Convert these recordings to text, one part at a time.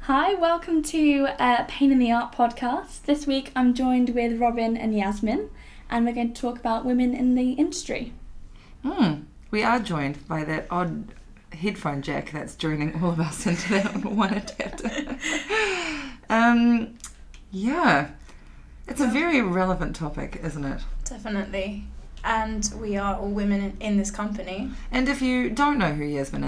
Hi, welcome to Pain in the Art podcast. This week I'm joined with Robin and Yasmin, and we're going to talk about women in the industry. We are joined by that odd headphone jack that's joining all of us into that one adapter. It's a very relevant topic, isn't it? Definitely. And we are all women in this company. And if you don't know who Yasmin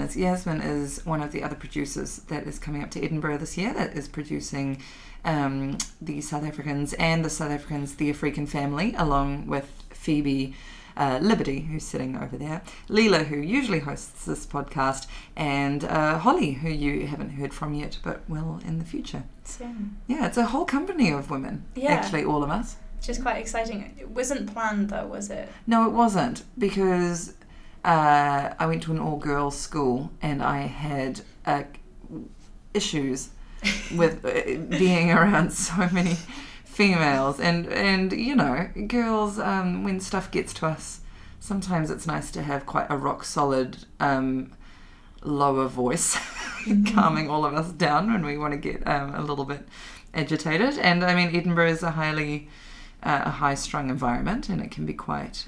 is one of the other producers that is coming up to Edinburgh this year that is producing the South Africans and the South Africans, the African family, along with Phoebe, Libby, who's sitting over there, Leila, who usually hosts this podcast, and Holly, who you haven't heard from yet, but will in the future. Soon. Yeah, it's a whole company of women, actually, all of us. Which is quite exciting. It wasn't planned though, was it? No, it wasn't, because I went to an all-girls school and I had issues with being around so many females. And you know, girls, when stuff gets to us, sometimes it's nice to have quite a rock-solid lower voice calming all of us down when we want to get a little bit agitated. And I mean, Edinburgh is a high-strung environment, and it can be quite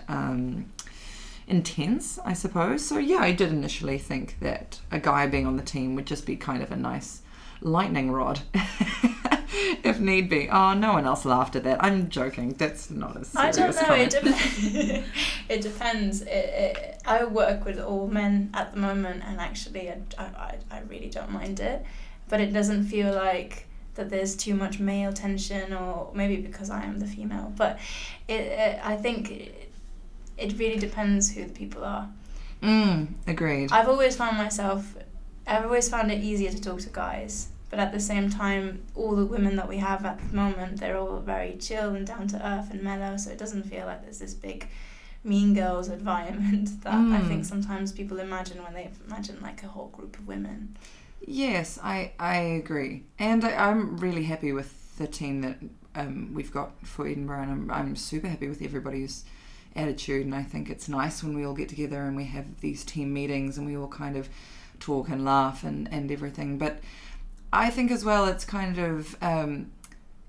intense, I suppose. So yeah, I did initially think that a guy being on the team would just be kind of a nice lightning rod, if need be. Oh, no one else laughed at that. I'm joking. That's not a serious comment. It depends. I work with all men at the moment, and actually I really don't mind it, but it doesn't feel like that there's too much male tension, or maybe because I am the female, but I think it really depends who the people are. Agreed. I've always found it easier to talk to guys, but at the same time, all the women that we have at the moment, they're all very chill and down to earth and mellow, so it doesn't feel like there's this big mean girls environment that I think sometimes people imagine when they imagine like a whole group of women. Yes, I agree. And I'm really happy with the team that we've got for Edinburgh, and I'm super happy with everybody's attitude, and I think it's nice when we all get together and we have these team meetings and we all kind of talk and laugh and everything. But I think as well it's kind of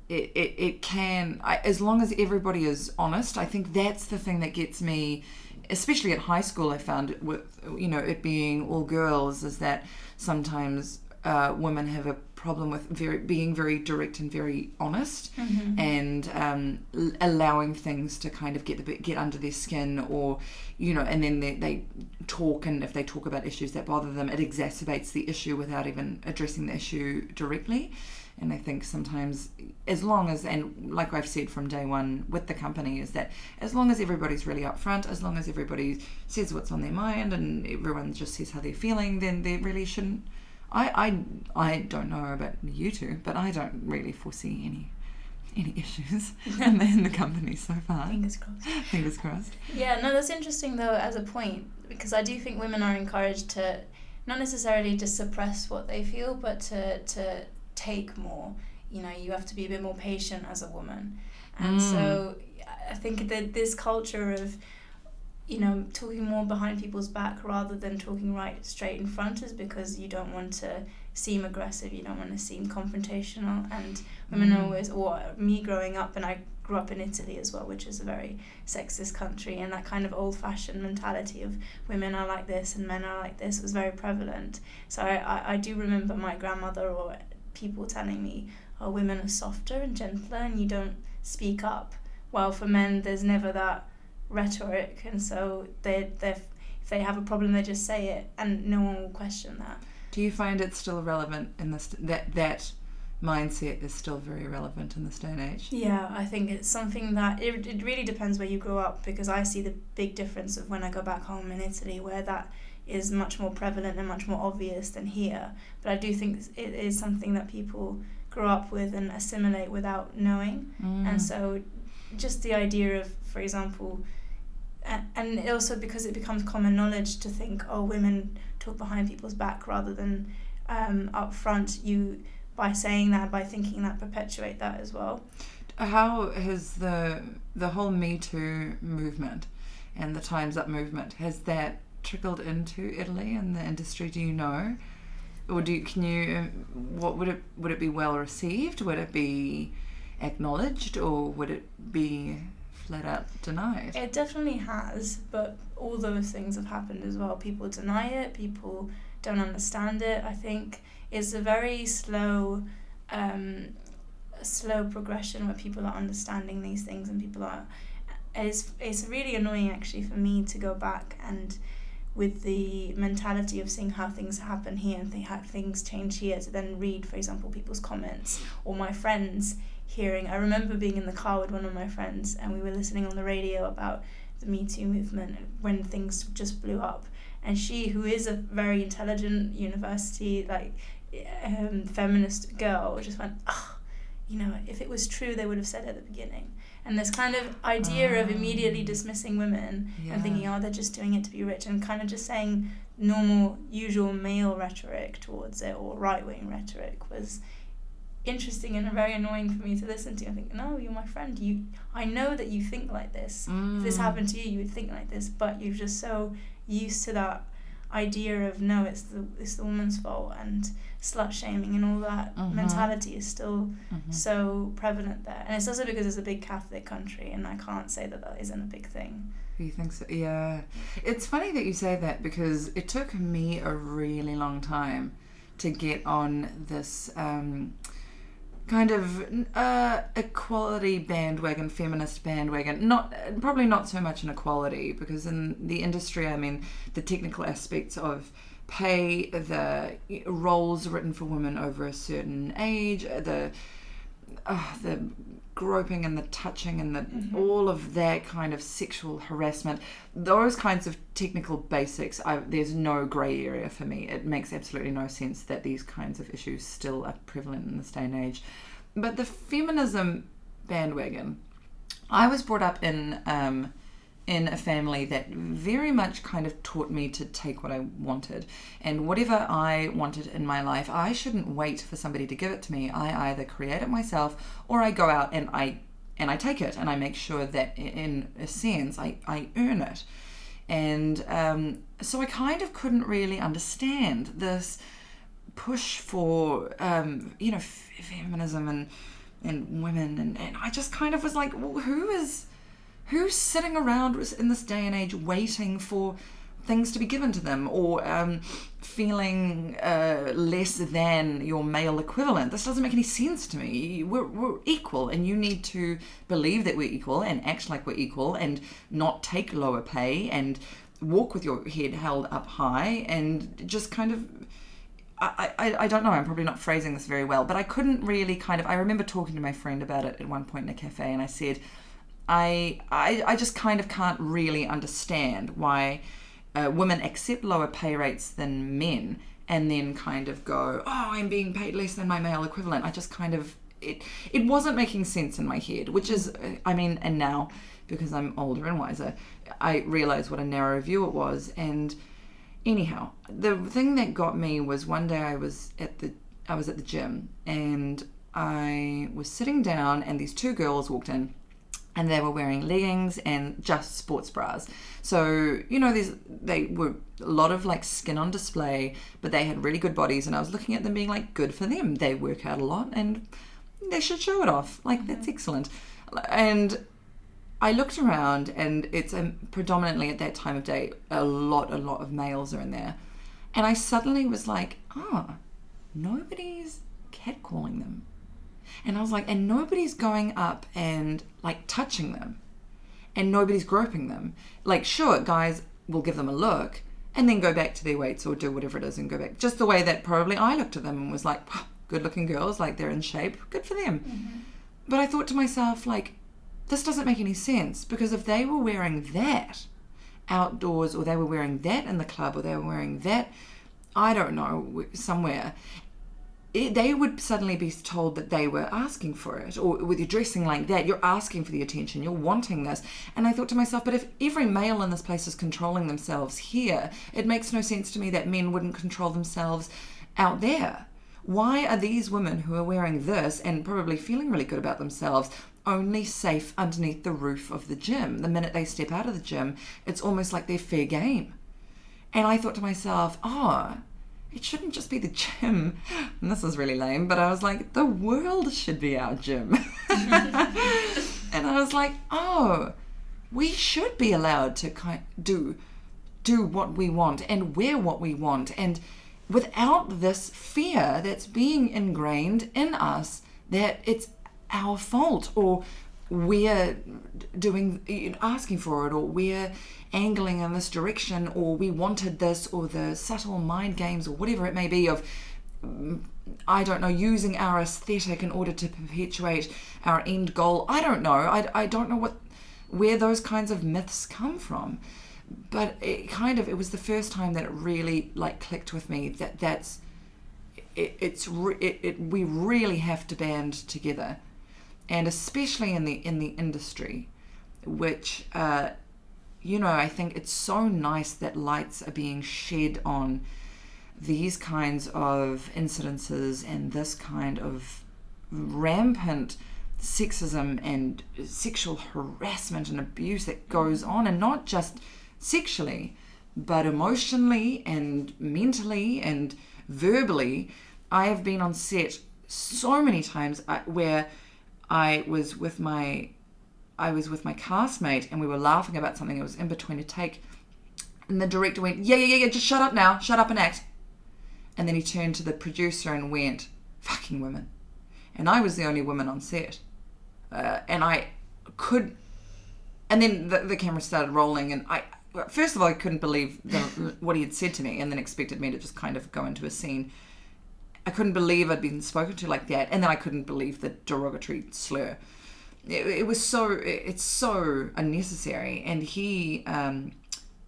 it can, as long as everybody is honest, I think that's the thing that gets me, especially at high school. I found it with, you know, it being all girls, is that sometimes women have a problem with being very direct and very honest, and allowing things to kind of get under their skin, or, you know, and then they talk, and if they talk about issues that bother them, it exacerbates the issue without even addressing the issue directly. And I think sometimes, as long as, and like I've said from day one with the company, is that as long as everybody's really upfront, as long as everybody says what's on their mind and everyone just says how they're feeling, then they really shouldn't. I don't know about you two, but I don't really foresee any issues in the company so far. Fingers crossed. Fingers crossed. Yeah, no, that's interesting though as a point, because I do think women are encouraged to not necessarily just suppress what they feel, but to take more. You know, you have to be a bit more patient as a woman, and so I think that this culture of, you know, talking more behind people's back rather than talking right straight in front is because you don't want to seem aggressive, you don't want to seem confrontational, and women are always, or me growing up, and I grew up in Italy as well, which is a very sexist country, and that kind of old-fashioned mentality of women are like this and men are like this was very prevalent. So I do remember my grandmother or people telling me, oh, women are softer and gentler and you don't speak up. Well, for men there's never that rhetoric, and so if they have a problem they just say it and no one will question that. Do you find it's still relevant in this, that mindset is still very relevant in this day and age? Yeah, I think it's something that it really depends where you grow up, because I see the big difference of when I go back home in Italy, where that is much more prevalent and much more obvious than here. But I do think it is something that people grow up with and assimilate without knowing. And so just the idea of, for example, and also because it becomes common knowledge to think, oh, women talk behind people's back rather than up front, you, by saying that, by thinking that, perpetuate that as well. How has the whole Me Too movement and the Time's Up movement, has that trickled into Italy and the industry, do you know? Or what would it be well received? Would it be acknowledged, or would it be flat out denied? It definitely has, but all those things have happened as well. People deny it, people don't understand it. I think it's a very slow progression where people are understanding these things, and people are... It's really annoying actually for me to go back and with the mentality of seeing how things happen here and how things change here, to then read, for example, people's comments or my friends hearing. I remember being in the car with one of my friends and we were listening on the radio about the Me Too movement when things just blew up, and she, who is a very intelligent university feminist girl, just went, oh, if it was true they would have said it at the beginning. And this kind of idea of immediately dismissing women and thinking, oh, they're just doing it to be rich, and kind of just saying normal, usual male rhetoric towards it, or right-wing rhetoric, was interesting and very annoying for me to listen to. I think, no, you're my friend. I know that you think like this. If this happened to you, you would think like this, but you're just so used to that idea of, no, it's the woman's fault, and slut shaming and all that mentality is still so prevalent there. And it's also because it's a big Catholic country, and I can't say that isn't a big thing. You think so? Yeah. It's funny that you say that, because it took me a really long time to get on this kind of equality bandwagon, feminist bandwagon. Probably not so much an equality, because in the industry, I mean, the technical aspects of pay, the roles written for women over a certain age, the groping and the touching and the all of that kind of sexual harassment, those kinds of technical basics, there's no grey area for me. It makes absolutely no sense that these kinds of issues still are prevalent in this day and age. But the feminism bandwagon, I was brought up in a family that very much kind of taught me to take what I wanted, and whatever I wanted in my life, I shouldn't wait for somebody to give it to me. I either create it myself, or I go out and I take it, and I make sure that in a sense I earn it. And so I kind of couldn't really understand this push for feminism and women, and I just kind of was like, well, who's sitting around in this day and age waiting for things to be given to them, or feeling less than your male equivalent? This doesn't make any sense to me. We're equal, and you need to believe that we're equal and act like we're equal, and not take lower pay, and walk with your head held up high, and just kind of... I don't know, I'm probably not phrasing this very well, but I couldn't really I remember talking to my friend about it at one point in a cafe, and I said, I just kind of can't really understand why women accept lower pay rates than men, and then kind of go, oh, I'm being paid less than my male equivalent. I just kind of, it wasn't making sense in my head, which is, and now, because I'm older and wiser, I realise what a narrow view it was. And anyhow, the thing that got me was one day I was at the gym, and I was sitting down, and these two girls walked in, and they were wearing leggings and just sports bras. So, they were a lot of skin on display, but they had really good bodies, and I was looking at them being like, good for them. They work out a lot and they should show it off. That's excellent. And I looked around, and it's predominantly at that time of day, a lot of males are in there. And I suddenly was like, nobody's catcalling them. And I was like, and nobody's going up and touching them, and nobody's groping them. Sure, guys will give them a look and then go back to their weights or do whatever it is and go back. Just the way that probably I looked at them and was like, good looking girls, they're in shape, good for them. But I thought to myself, this doesn't make any sense, because if they were wearing that outdoors, or they were wearing that in the club, or they were wearing that, I don't know, somewhere, they would suddenly be told that they were asking for it. Or with you dressing like that, you're asking for the attention, you're wanting this. And I thought to myself, but if every male in this place is controlling themselves here, it makes no sense to me that men wouldn't control themselves out there. Why are these women who are wearing this and probably feeling really good about themselves only safe underneath the roof of the gym? The minute they step out of the gym, it's almost like they're fair game. And I thought to myself, it shouldn't just be the gym. And this is really lame, but I was like, the world should be our gym. And I was like, oh, we should be allowed to do what we want and wear what we want, and without this fear that's being ingrained in us that it's our fault, or we're asking for it, or we're angling in this direction, or we wanted this, or the subtle mind games, or whatever it may be of, I don't know, using our aesthetic in order to perpetuate our end goal. I don't know. I don't know where those kinds of myths come from. But it was the first time that it really clicked with me that we really have to band together, and especially in the industry, which I think it's so nice that lights are being shed on these kinds of incidences and this kind of rampant sexism and sexual harassment and abuse that goes on, and not just sexually, but emotionally and mentally and verbally. I have been on set so many times where I was with my castmate and we were laughing about something. It was in between a take, and the director went, yeah, just shut up now, shut up and act. And then he turned to the producer and went, fucking women. And I was the only woman on set, and then the camera started rolling, and first of all, I couldn't believe what he had said to me, and then expected me to just kind of go into a scene. I couldn't believe I'd been spoken to like that, and then I couldn't believe the derogatory slur. It's so unnecessary, and he,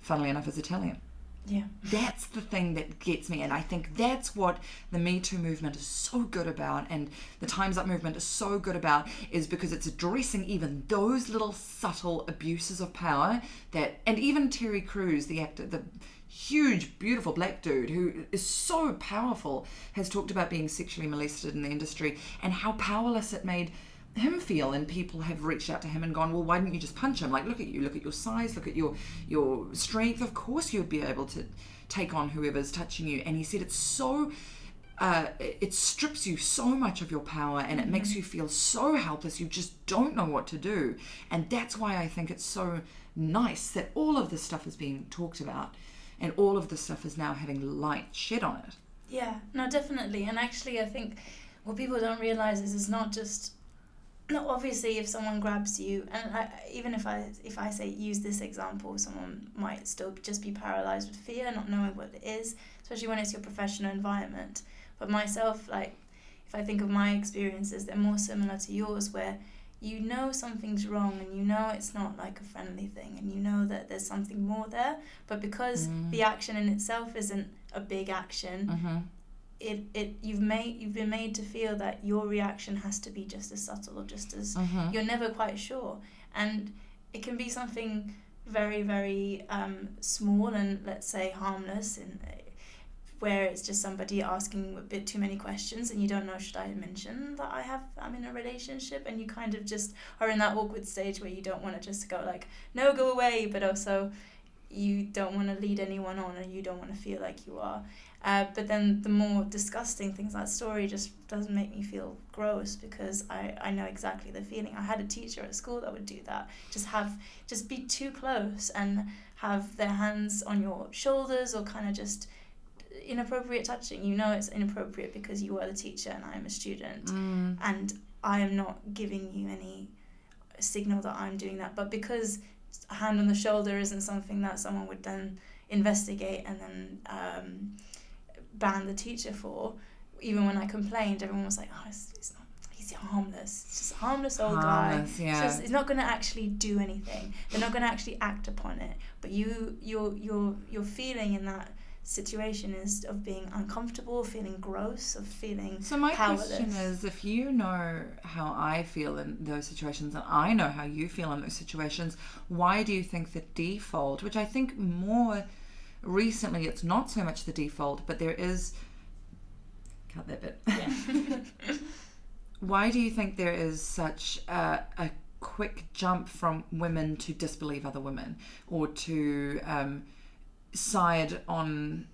funnily enough, is Italian. Yeah. That's the thing that gets me, and I think that's what the Me Too movement is so good about, and the Time's Up movement is so good about, is because it's addressing even those little subtle abuses of power and even Terry Crews, the actor, the huge, beautiful black dude who is so powerful, has talked about being sexually molested in the industry and how powerless it made him feel, and people have reached out to him and gone, well, why didn't you just punch him? Look at you, look at your size, look at your strength, of course you'd be able to take on whoever's touching you. And he said it's so it strips you so much of your power, and it makes you feel so helpless, you just don't know what to do. And that's why I think it's so nice that all of this stuff is being talked about, and all of this stuff is now having light shed on it. Yeah, no, definitely. And actually I think what people don't realise is it's not just, no, obviously if someone grabs you, and even if I say use this example, someone might still just be paralysed with fear, not knowing what it is, especially when it's your professional environment. But myself, if I think of my experiences, they're more similar to yours, where you know something's wrong and you know it's not like a friendly thing, and you know that there's something more there, but because the action in itself isn't a big action, you've been made to feel that your reaction has to be just as subtle, or just as you're never quite sure. And it can be something very, very small and, let's say, harmless, and where it's just somebody asking a bit too many questions and you don't know, should I mention that I'm in a relationship? And you kind of just are in that awkward stage where you don't want to just go no, go away, but also you don't want to lead anyone on, or you don't want to feel like you are. But then the more disgusting things, that story just doesn't make me feel gross, because I know exactly the feeling. I had a teacher at school that would do that. Just be too close and have their hands on your shoulders, or kind of just inappropriate touching. You know it's inappropriate because you are the teacher and I am a student, and I am not giving you any signal that I'm doing that. But because a hand on the shoulder isn't something that someone would then investigate and then ban the teacher for, even when I complained, everyone was like, oh, it's not, he's harmless, it's just a harmless old guy. Yeah. He's not going to actually do anything, they're not going to actually act upon it. But your feeling in that situation is of being uncomfortable, feeling gross, of feeling so my powerless. Question is, if you know how I feel in those situations, and I know how you feel in those situations, why do you think the default, which I think more recently it's not so much the default, but there is, cut that bit, why do you think there is such a quick jump from women to disbelieve other women, or to side on,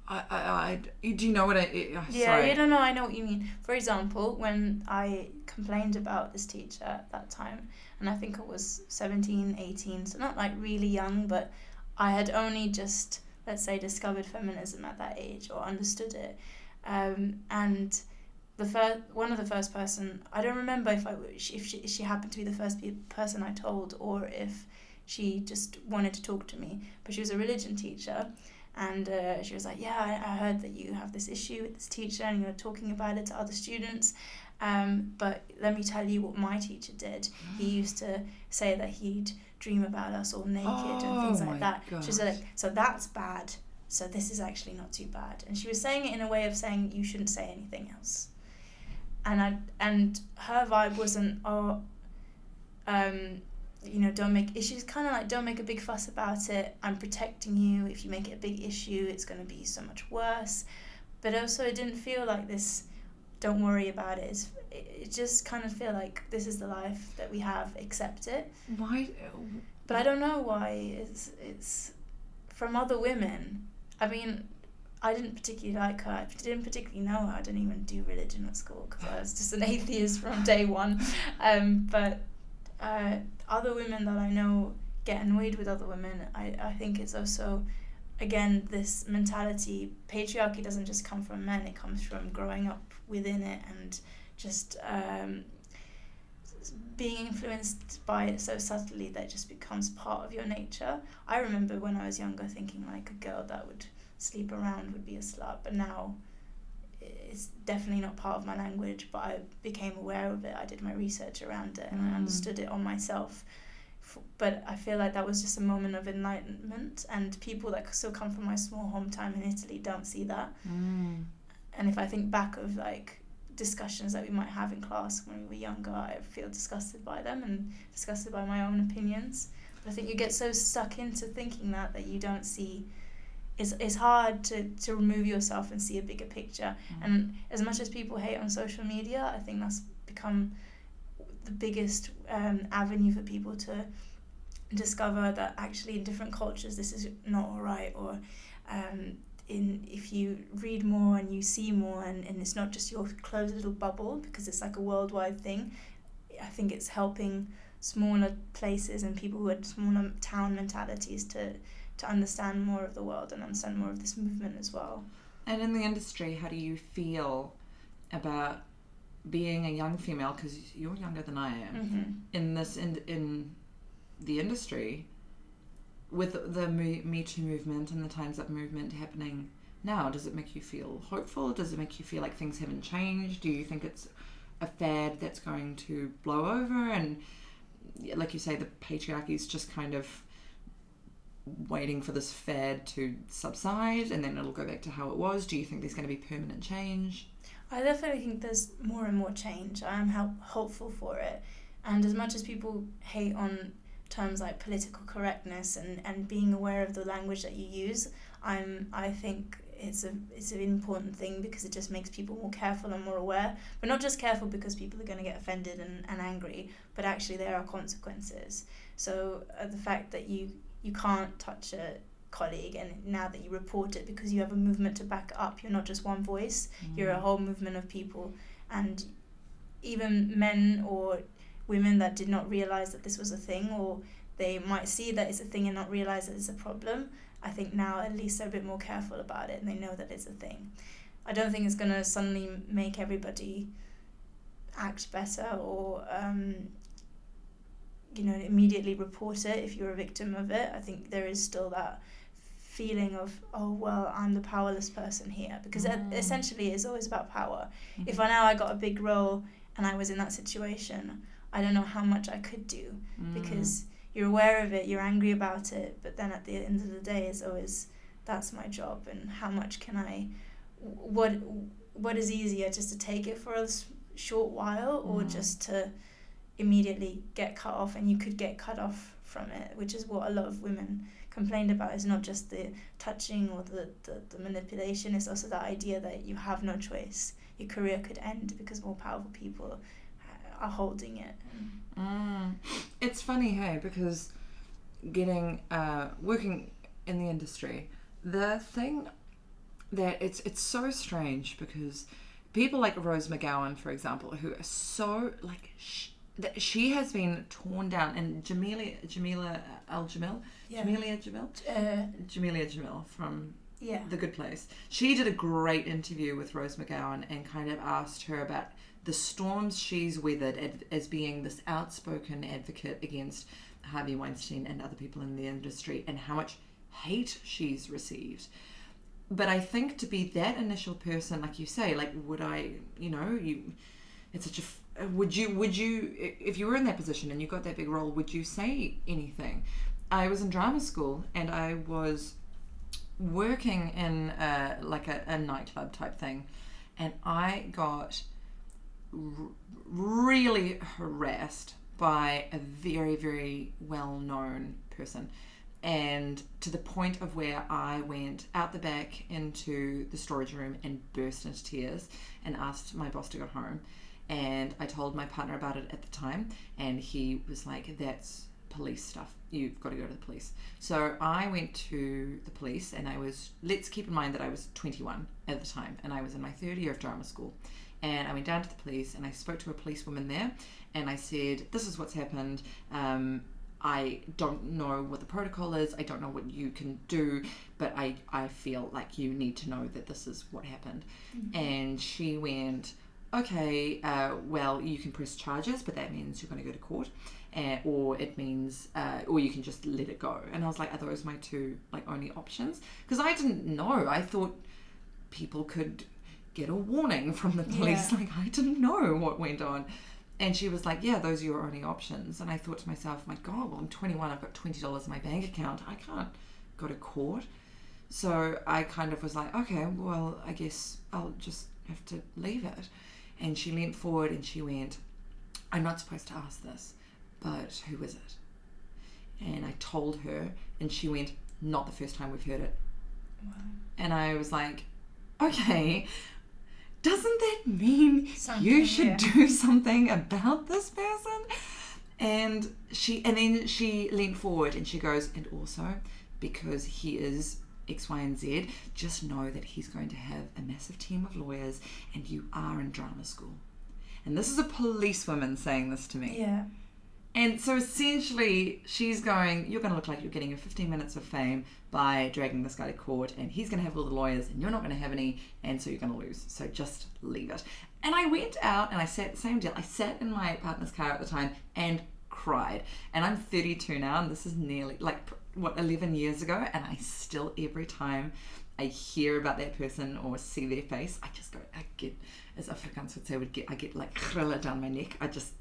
I Do you know what Yeah, you don't know. I know what you mean. For example, when I complained about this teacher at that time, and I think I was 17, 18, so not like really young, but I had only just, let's say, discovered feminism at that age or understood it, and one of the first person, I don't remember if she happened to be the first person I told, or if she just wanted to talk to me, but she was a religion teacher. And she was like, yeah, I heard that you have this issue with this teacher and you're talking about it to other students. But let me tell you what my teacher did. He used to say that he'd dream about us all naked and things like that. Gosh. She was like, so that's bad. So this is actually not too bad. And she was saying it in a way of saying you shouldn't say anything else. And her vibe wasn't, don't make issues, kind of like, don't make a big fuss about it, I'm protecting you, if you make it a big issue it's going to be so much worse. But also it didn't feel like this, don't worry about it. It just kind of feel like this is the life that we have, accept it. Why? But I don't know why it's from other women. I mean, I didn't particularly like her. I didn't particularly know her. I didn't even do religion at school because I was just an atheist from day one. But other women that I know get annoyed with other women. I think it's also, again, this mentality. Patriarchy doesn't just come from men. It comes from growing up within it and just being influenced by it so subtly that it just becomes part of your nature. I remember when I was younger thinking like a girl that would sleep around would be a slut, but now it's definitely not part of my language, but I became aware of it. I did my research around it and I understood it on myself. But I feel like that was just a moment of enlightenment, and people that still come from my small hometown in Italy don't see that. And if I think back of like discussions that we might have in class when we were younger, I feel disgusted by them and disgusted by my own opinions. But I think you get so stuck into thinking that you don't see. It's hard to remove yourself and see a bigger picture. And as much as people hate on social media, I think that's become the biggest avenue for people to discover that actually in different cultures this is not all right, or if you read more and you see more and it's not just your closed little bubble, because it's like a worldwide thing. I think it's helping smaller places and people who had smaller town mentalities to understand more of the world and understand more of this movement as well. And in the industry, how do you feel about being a young female, because you're younger than I am, in the industry, with the Me Too movement and the Time's Up movement happening now? Does it make you feel hopeful? Does it make you feel like things haven't changed? Do you think it's a fad that's going to blow over? And like you say, the patriarchy is just kind of waiting for this fad to subside and then it'll go back to how it was? Do you think there's going to be permanent change? I definitely think there's more and more change. I am hopeful for it. And as much as people hate on terms like political correctness and being aware of the language that you use, I think it's an important thing, because it just makes people more careful and more aware. But not just careful because people are going to get offended and angry, but actually there are consequences. So the fact that you can't touch a colleague, and now that you report it because you have a movement to back it up, you're not just one voice, you're a whole movement of people. And even men or women that did not realize that this was a thing, or they might see that it's a thing and not realize that it's a problem, I think now at least they're a bit more careful about it and they know that it's a thing. I don't think it's going to suddenly make everybody act better or immediately report it if you're a victim of it. I think there is still that feeling of, oh well, I'm the powerless person here, because essentially it's always about power. If I got a big role and I was in that situation, I don't know how much I could do, because you're aware of it, you're angry about it, but then at the end of the day it's always, that's my job, and how much can I, what is easier, just to take it for a short while or just to immediately get cut off? And you could get cut off from it, which is what a lot of women complained about. It's not just the touching or the manipulation, it's also the idea that you have no choice. Your career could end because more powerful people are holding it. It's funny, hey, because getting working in the industry, the that it's so strange because people like Rose McGowan, for example, who are so like that she has been torn down, and Jamelia Jamil from The Good Place. She did a great interview with Rose McGowan and kind of asked her about the storms she's weathered as being this outspoken advocate against Harvey Weinstein and other people in the industry, and how much hate she's received. But I think to be that initial person, like you say, like, would I, it's such a, would you, if you were in that position and you got that big role, would you say anything? I was in drama school and I was working in a nightclub type thing, and I got really harassed by a very, very well-known person. And to the point of where I went out the back into the storage room and burst into tears and asked my boss to go home. And I told my partner about it at the time, and he was like, that's police stuff. You've got to go to the police. So I went to the police, and let's keep in mind that I was 21 at the time, and I was in my third year of drama school. And I went down to the police, and I spoke to a policewoman there, and I said, this is what's happened. I don't know what the protocol is. I don't know what you can do, but I feel like you need to know that this is what happened. Mm-hmm. And she went, okay, well, you can press charges, but that means you're going to go to court, or it means, or you can just let it go. And I was like, are those my two only options? Because I didn't know. I thought people could get a warning from the police. Yeah. I didn't know what went on. And she was like, yeah, those are your only options. And I thought to myself, my God, well, I'm 21, I've got $20 in my bank account. I can't go to court. So I kind of was like, okay, well, I guess I'll just have to leave it. And she leant forward and she went, I'm not supposed to ask this, but who is it? And I told her, and she went, not the first time we've heard it. Wow. And I was like, okay, doesn't that mean you should do something about this person? And then she leaned forward and she goes, and also because he is X, Y, and Z, just know that he's going to have a massive team of lawyers, and you are in drama school. And this is a policewoman saying this to me. Yeah. And so essentially she's going, you're going to look like you're getting your 15 minutes of fame by dragging this guy to court, and he's going to have all the lawyers and you're not going to have any, and so you're going to lose. So just leave it. And I went out and I sat, same deal, I sat in my partner's car at the time and cried. And I'm 32 now, and this is nearly 11 years ago, and I still, every time I hear about that person or see their face, I just go, I get, as Afrikaans would say, I get like krille down my neck. I just,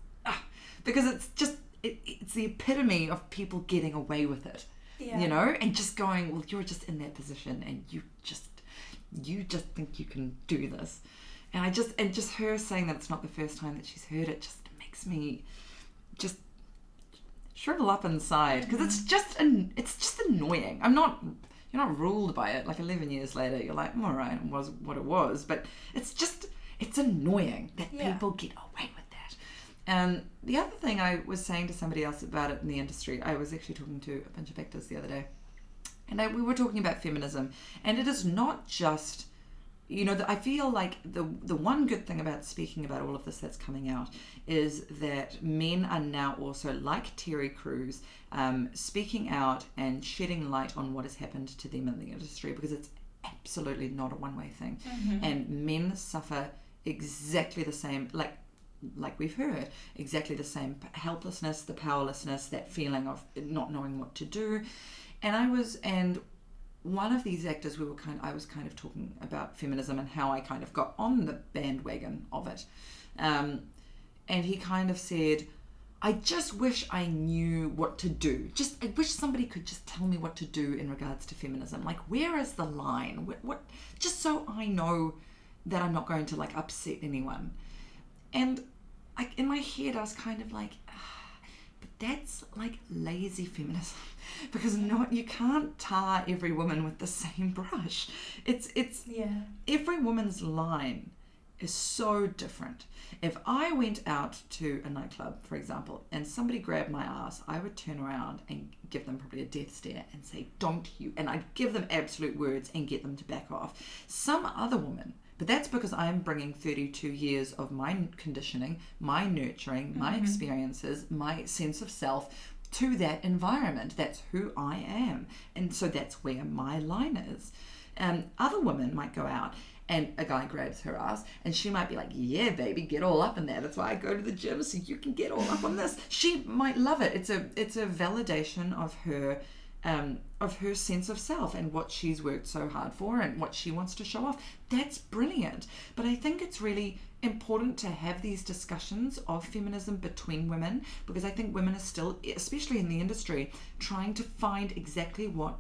because it's just, it's the epitome of people getting away with it, and just going, well, you're just in that position, and you just think you can do this. And just her saying that it's not the first time that she's heard it just makes me just shrivel up inside, because it's just annoying. You're not ruled by it. 11 years later, you're like, all right, it was what it was, but it's annoying that people get away with that. And the other thing I was saying to somebody else about it in the industry, I was actually talking to a bunch of actors the other day, and we were talking about feminism, and it is not just, I feel like the one good thing about speaking about all of this that's coming out is that men are now also, like Terry Crews, speaking out and shedding light on what has happened to them in the industry, because it's absolutely not a one-way thing. Mm-hmm. And men suffer exactly the same, like we've heard, exactly the same helplessness, the powerlessness, that feeling of not knowing what to do. And one of these actors, I was kind of talking about feminism and how I kind of got on the bandwagon of it. And he kind of said, I just wish I knew what to do. I wish somebody could just tell me what to do in regards to feminism. Where is the line? What? Just so I know that I'm not going to upset anyone. And in my head, I was kind of like, but that's lazy feminism, because you can't tar every woman with the same brush. It's every woman's line is so different. If I went out to a nightclub, for example, and somebody grabbed my ass, I would turn around and give them probably a death stare and say, don't you, and I'd give them absolute words and get them to back off. Some other woman, but that's because I'm bringing 32 years of my conditioning, my nurturing, my experiences, my sense of self to that environment. That's who I am. And so that's where my line is. Other women might go out and a guy grabs her ass and she might be like, yeah, baby, get all up in there. That's why I go to the gym, so you can get all up on this. She might love it. It's a validation of her sense of self and what she's worked so hard for and what she wants to show off. That's brilliant. But I think it's really important to have these discussions of feminism between women, because I think women are still, especially in the industry, trying to find exactly what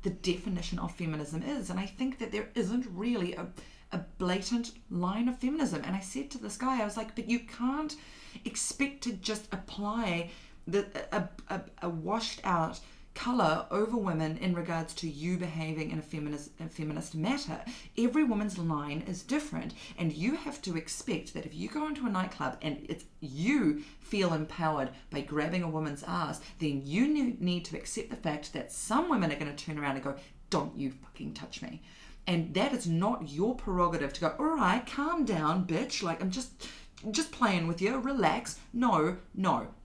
the definition of feminism is. And I think that there isn't really a blatant line of feminism. And I said to this guy, I was like, but you can't expect to just apply a washed out colour over women in regards to you behaving in a feminist matter. Every woman's line is different, and you have to expect that if you go into a nightclub and it's you feel empowered by grabbing a woman's ass, then you need to accept the fact that some women are going to turn around and go, don't you fucking touch me. And that is not your prerogative to go, all right, calm down, bitch, like I'm just playing with you, relax. No,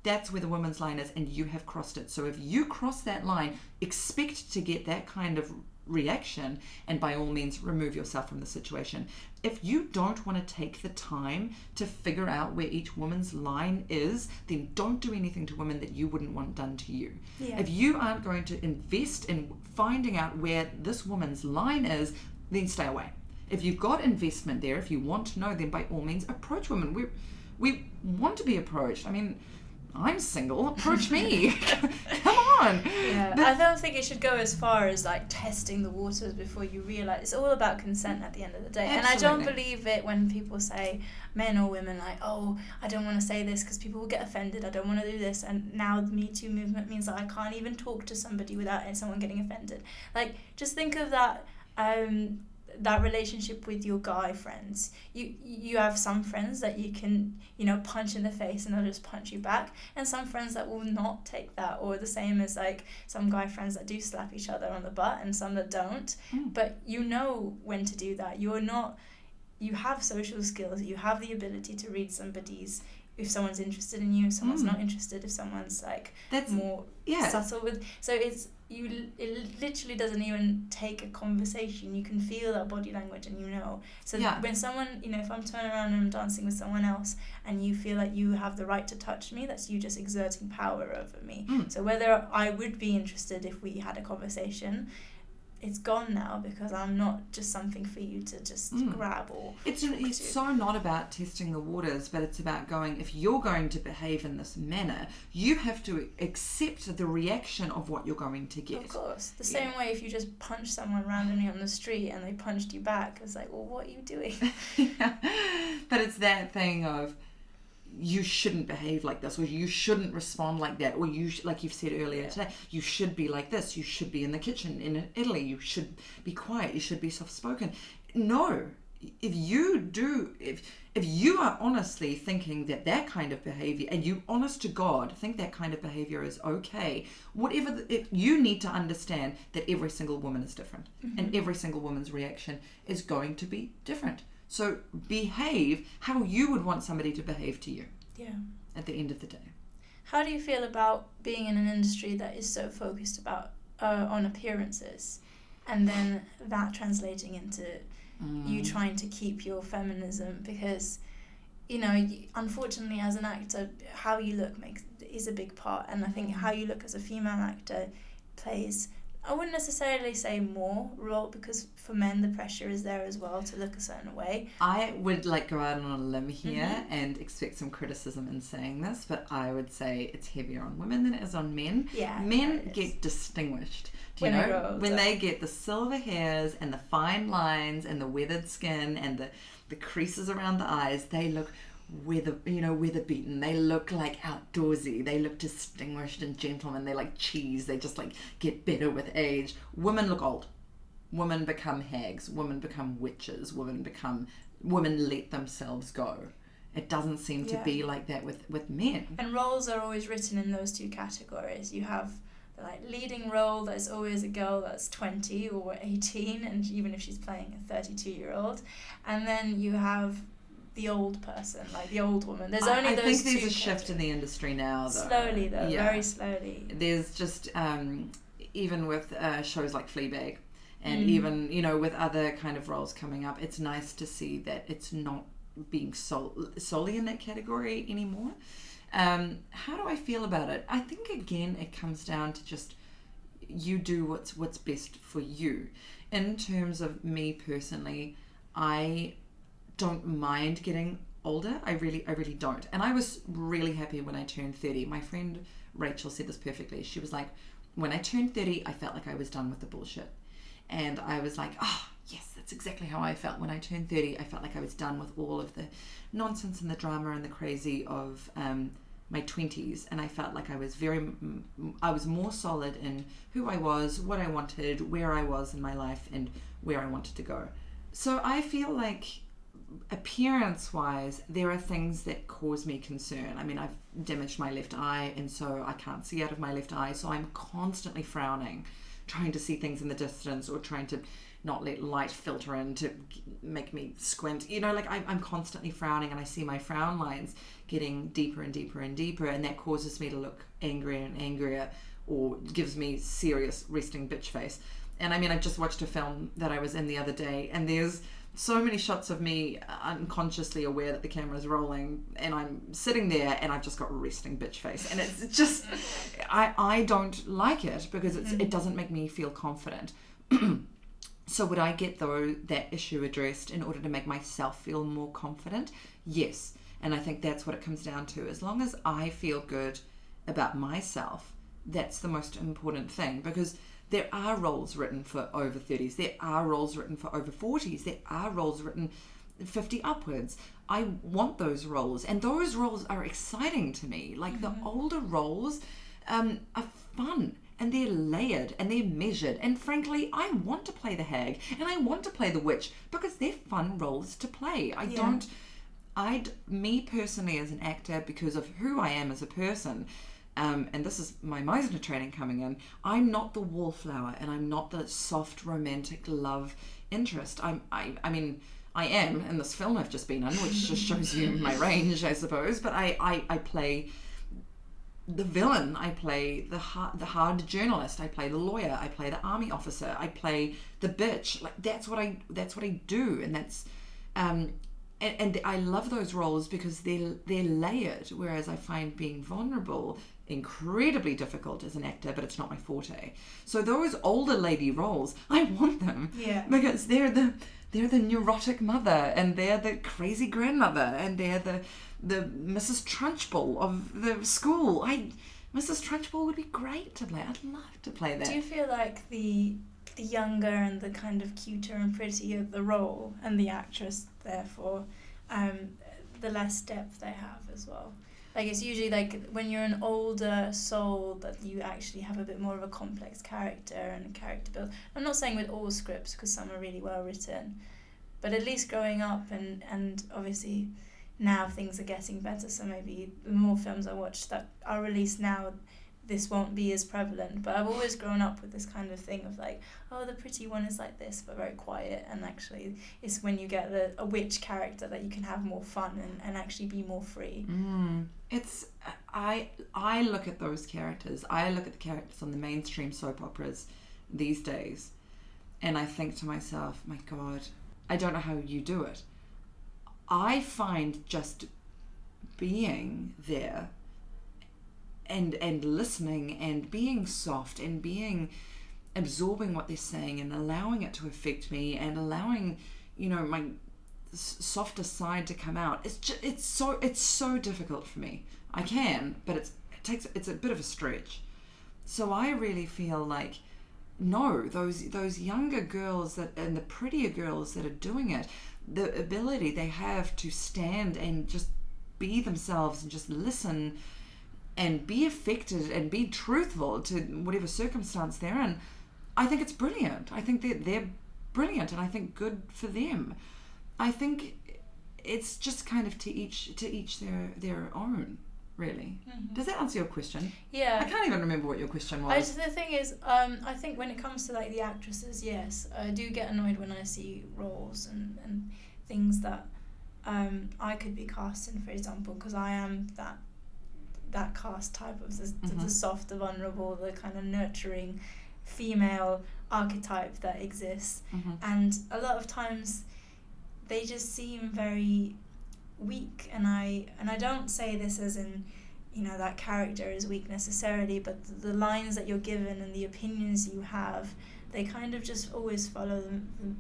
that's where the woman's line is, and you have crossed it. So if you cross that line, expect to get that kind of reaction, and by all means remove yourself from the situation. If you don't want to take the time to figure out where each woman's line is, then don't do anything to women that you wouldn't want done to you. Yeah. If you aren't going to invest in finding out where this woman's line is, then stay away. If you've got investment there, if you want to know, then by all means approach women. We want to be approached. I mean, I'm single. Approach me. Come on. Yeah, I don't think it should go as far as like testing the waters before you realise. It's all about consent at the end of the day. Absolutely. And I don't believe it when people say, men or women, like, oh, I don't want to say this because people will get offended. I don't want to do this. And now the Me Too movement means that I can't even talk to somebody without someone getting offended. Like, just think of that. That relationship with your guy friends. You have some friends that you can, punch in the face and they'll just punch you back, and some friends that will not take that, or the same as like some guy friends that do slap each other on the butt and some that don't. But you know when to do that. You have social skills, you have the ability to read if someone's interested in you, if someone's not interested, if someone's like more subtle with, so it literally doesn't even take a conversation. You can feel that body language, and so when someone, if I'm turning around and I'm dancing with someone else and you feel like you have the right to touch me, that's you just exerting power over me. So whether I would be interested if we had a conversation, it's gone now, because I'm not just something for you to just grab or it's so not about testing the waters, but it's about going, if you're going to behave in this manner, you have to accept the reaction of what you're going to get. Of course. The same way if you just punch someone randomly on the street and they punched you back, it's like, well, what are you doing? But it's that thing of, you shouldn't behave like this, or you shouldn't respond like that, or you like you've said earlier today, you should be like this, you should be in the kitchen in Italy, you should be quiet, you should be soft-spoken. No, if you are honestly thinking that kind of behavior, and you honest to God think that kind of behavior is okay, you need to understand that every single woman is different, and every single woman's reaction is going to be different. So behave how you would want somebody to behave to you. Yeah. At the end of the day. How do you feel about being in an industry that is so focused on appearances, and then that translating into you trying to keep your feminism? Because, unfortunately, as an actor, how you look is a big part, and I think how you look as a female actor plays, I wouldn't necessarily say more role, because for men the pressure is there as well to look a certain way. I would go out on a limb here and expect some criticism in saying this, but I would say it's heavier on women than it is on men. Yeah, men get distinguished. Do you know? When they get the silver hairs and the fine lines and the weathered skin and the creases around the eyes, they look weather beaten. They look like outdoorsy. They look distinguished and gentlemen. They like cheese. They just get better with age. Women look old. women become hags, women become witches, women let themselves go. It doesn't seem to be like that with men. And roles are always written in those two categories. You have the like leading role that's always a girl that's 20 or 18, and even if she's playing a 32-year-old, and then you have the old person, like the old woman. There's only I those think there's two a shift in the industry now, though. Slowly, though, very slowly. There's just even with shows like Fleabag, and even with other kind of roles coming up, it's nice to see that it's not being solely in that category anymore. How do I feel about it? I think again it comes down to just you do what's best for you. In terms of me personally, I don't mind getting older. I really don't. And I was really happy when I turned 30. My friend Rachel said this perfectly. She was like, when I turned 30, I felt like I was done with the bullshit. And I was like, oh, yes, that's exactly how I felt. When I turned 30, I felt like I was done with all of the nonsense and the drama and the crazy of my 20s. And I felt like I was more solid in who I was, what I wanted, where I was in my life, and where I wanted to go. So I feel like appearance-wise, there are things that cause me concern. I mean, I've damaged my left eye, and so I can't see out of my left eye. So I'm constantly frowning, trying to see things in the distance, or trying to not let light filter in to make me squint. I'm constantly frowning, and I see my frown lines getting deeper and deeper and deeper, and that causes me to look angrier and angrier, or gives me serious resting bitch face. And I mean, I've just watched a film that I was in the other day, and there's so many shots of me unconsciously aware that the camera's rolling, and I'm sitting there and I've just got resting bitch face, and it's just I don't like it because it doesn't make me feel confident. So would I get that issue addressed in order to make myself feel more confident? Yes. And I think that's what it comes down to. As long as I feel good about myself, that's the most important thing, because there are roles written for over 30s. There are roles written for over 40s. There are roles written 50 upwards. I want those roles, and those roles are exciting to me. Like the older roles are fun, and they're layered, and they're measured. And frankly, I want to play the hag, and I want to play the witch, because they're fun roles to play. Me personally as an actor, because of who I am as a person, and this is my Meisner training coming in, I'm not the wallflower, and I'm not the soft romantic love interest. I mean I am in this film I've just been in, which just shows you my range, I suppose, but I play the villain, I play the hard journalist, I play the lawyer, I play the army officer, I play the bitch. Like that's what I do, and that's and I love those roles because they're layered, whereas I find being vulnerable incredibly difficult as an actor, but it's not my forte. So those older lady roles, I want them, because they're the neurotic mother, and they're the crazy grandmother, and they're the Mrs. Trunchbull of the school. Mrs. Trunchbull would be great to play. I'd love to play that. Do you feel like the younger and the kind of cuter and prettier the role, and the actress therefore, the less depth they have as well? Like it's usually like when you're an older soul that you actually have a bit more of a complex character and a character build. I'm not saying with all scripts, because some are really well written, but at least growing up and obviously now things are getting better, so maybe the more films I watch that are released now, this won't be as prevalent. But I've always grown up with this kind of thing of like, oh, the pretty one is like this but very quiet, and actually it's when you get a witch character that you can have more fun and actually be more free. It's I look at those characters, I look at the characters on the mainstream soap operas these days, and I think to myself, my God, I don't know how you do it. I find just being there and listening and being soft and absorbing what they're saying and allowing it to affect me and allowing, my softer side to come out. It's so difficult for me. I can, but it's a bit of a stretch. So I really feel like, no, those younger girls and the prettier girls that are doing it, the ability they have to stand and just be themselves and just listen and be affected and be truthful to whatever circumstance they're in, I think it's brilliant. I think they're brilliant, and I think good for them. I think it's just kind of to each their own, really. Mm-hmm. Does that answer your question? Yeah. I can't even remember what your question was. The thing is, I think when it comes to like the actresses, yes, I do get annoyed when I see roles and things that I could be cast in, for example, because I am that cast type of the soft, the vulnerable, the kind of nurturing female archetype that exists. And a lot of times they just seem very weak, and I don't say this as in, you know, that character is weak necessarily, but the lines that you're given and the opinions you have, they kind of just always follow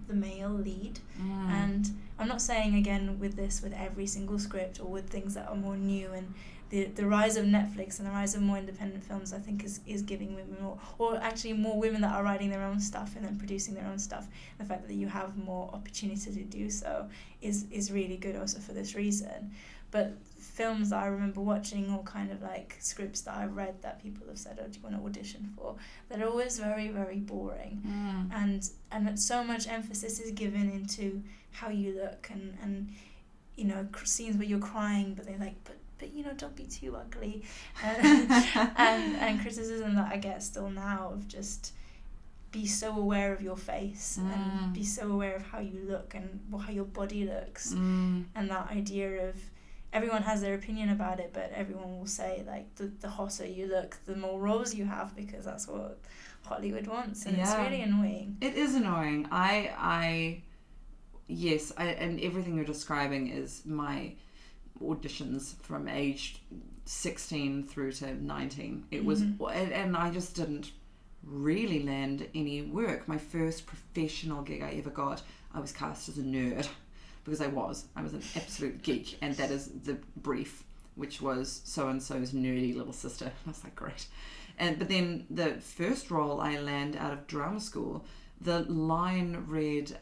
the male lead. And I'm not saying, again, with every single script or with things that are more new, and the rise of Netflix and the rise of more independent films, I think is giving women more, or actually more women that are writing their own stuff and then producing their own stuff. The fact that you have more opportunity to do so is really good also for this reason. But films that I remember watching, or kind of like scripts that I've read that people have said, oh, do you want to audition for, that are always very, very boring. And that so much emphasis is given into how you look, and you know, scenes where you're crying, but they're like, but you know, don't be too ugly. And criticism that I get still now of just be so aware of your face and be so aware of how you look and how your body looks. And that idea of everyone has their opinion about it, but everyone will say like the hotter you look, the more roles you have, because that's what Hollywood wants, and it's really annoying. It is annoying. Yes, and everything you're describing is my auditions from age 16 through to 19. It was, and I just didn't really land any work. My first professional gig I ever got, I was cast as a nerd, because I was an absolute geek, and that is the brief, which was so-and-so's nerdy little sister. I was like, great. But then the first role I land out of drama school, the line read,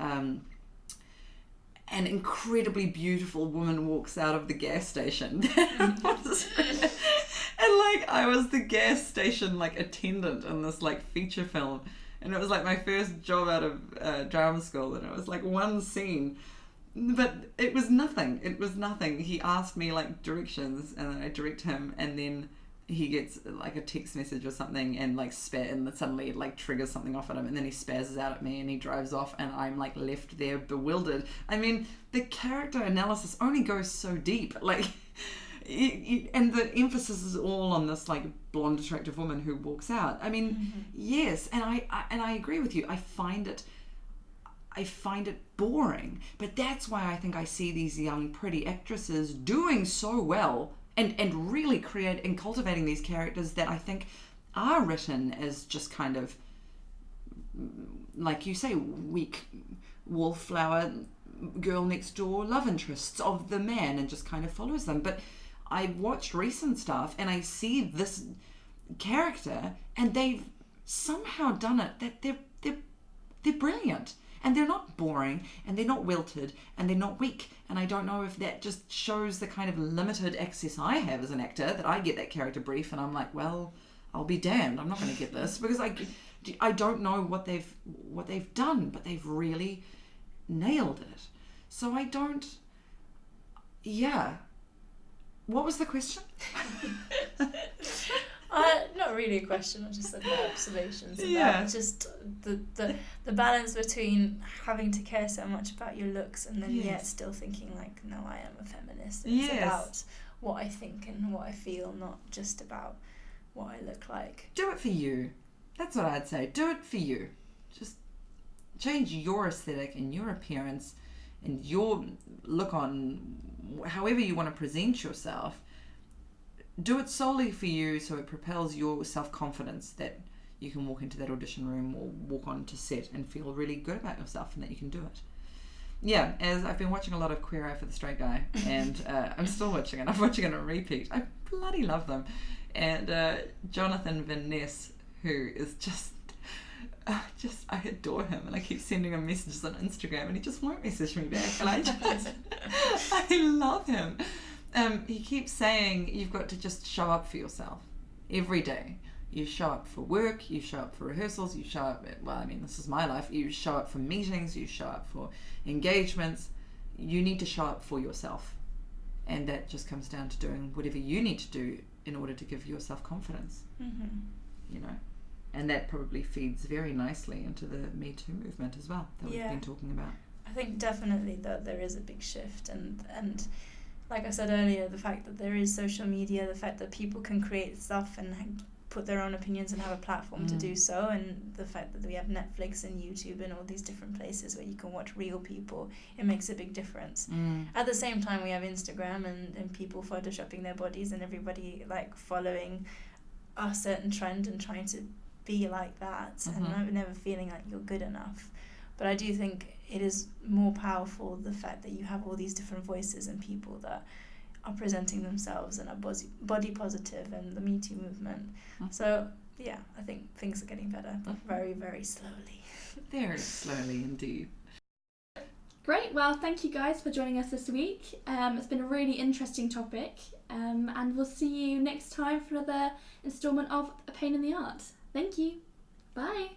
an incredibly beautiful woman walks out of the gas station. And like, I was the gas station like attendant in this like feature film, and it was like my first job out of drama school, and it was like one scene, but it was nothing. He asked me like directions, and then I direct him, and then he gets like a text message or something, and like and suddenly it like triggers something off at him, and then he spazzes out at me and he drives off, and I'm like left there bewildered. I mean, the character analysis only goes so deep, like and the emphasis is all on this like blonde attractive woman who walks out. I mean, yes, and I agree with you. I find it boring, but that's why I think I see these young pretty actresses doing so well and really cultivating these characters that I think are written as just kind of, like you say, weak wallflower girl next door love interests of the man, and just kind of follows them. But I watched recent stuff and I see this character, and they've somehow done it that they're brilliant. And they're not boring, and they're not wilted, and they're not weak. And I don't know if that just shows the kind of limited access I have as an actor, that I get that character brief and I'm like, well, I'll be damned, I'm not going to get this, because I don't know what they've done, but they've really nailed it. So I don't. Yeah. What was the question? Not really a question, I just said my observations about just the balance between having to care so much about your looks and then yet still thinking like, no, I am a feminist. It's about what I think and what I feel, not just about what I look like. Do it for you. That's what I'd say. Do it for you. Just change your aesthetic and your appearance and your look on however you want to present yourself. Do it solely for you, so it propels your self-confidence that you can walk into that audition room or walk on to set and feel really good about yourself and that you can do it. Yeah, as I've been watching a lot of Queer Eye for the Straight Guy, and I'm still watching it. I'm watching it on repeat. I bloody love them. And Jonathan Van Ness, who is just I adore him, and I keep sending him messages on Instagram and he just won't message me back, and I love him. He keeps saying you've got to just show up for yourself every day. You show up for work, you show up for rehearsals, you show up, this is my life, you show up for meetings, you show up for engagements. You need to show up for yourself. And that just comes down to doing whatever you need to do in order to give yourself confidence. And that probably feeds very nicely into the Me Too movement as well that we've been talking about. I think definitely that there is a big shift, and like I said earlier, the fact that there is social media, the fact that people can create stuff and put their own opinions and have a platform to do so, and the fact that we have Netflix and YouTube and all these different places where you can watch real people, it makes a big difference. At the same time, we have Instagram and people photoshopping their bodies and everybody like following a certain trend and trying to be like that, and never feeling like you're good enough. But I do think it is more powerful, the fact that you have all these different voices and people that are presenting themselves and are body positive, and the Me Too movement. So yeah, I think things are getting better, but very, very slowly. Very slowly indeed. Great, well, thank you guys for joining us this week. It's been a really interesting topic, and we'll see you next time for another instalment of A Pain in the Art. Thank you. Bye.